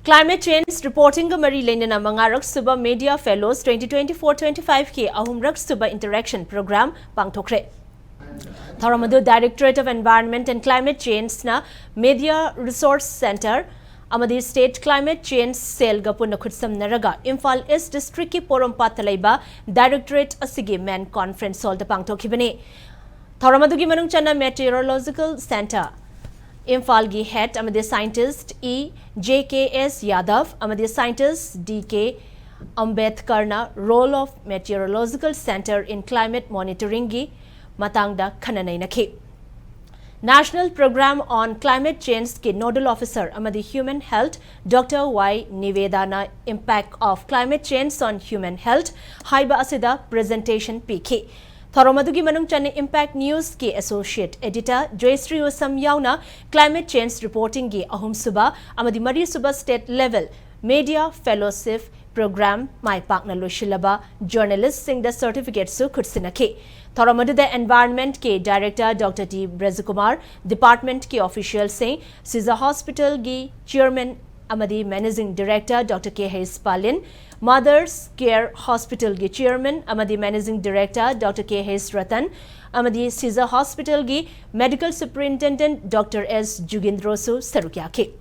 Climate change reporting ga mari lenana mangarak suba media fellows 2024-25 ke ahumrak suba interaction program pangthokre. Tharamadu Directorate of Environment and Climate Change na Media Resource Center amadi State Climate Change Cell ga punna khutsam naraga Imphal East District ki Porompat laiba Directorate asigi man conference hall da pangthokhibani. Tharamadu gi manung channa Meteorological Center Imphal gi head amadi scientist JKS Yadav amadi scientist DK Ambedkar na role of Meteorological Center in climate monitoring gi matangda khananai nakhi. National Program on Climate Change ke Nodal Officer amadi Human Health Dr. Y Nivedana Impact of Climate Change on Human Health haiba asida presentation PK. Thoromadugi manung chane Impact News ke Associate Editor Joystree Osam yauna Climate Change Reporting gi ahum suba amadi mari suba state level media fellowship program mai pakna loshilaba journalists sing the certificate su khutsinakhe. Thoramadu the Environment ke Director Dr. T. Brezukumar, Department ke official sing Siza Hospital gi Chairman amadi Managing Director Dr. K. Hayes Palin, Mothers Care Hospital gi Chairman amadi Managing Director Dr. K. Hayes Ratan, amadi Siza Hospital gi Medical Superintendent Dr. S. Jugindrosu Sarukyake.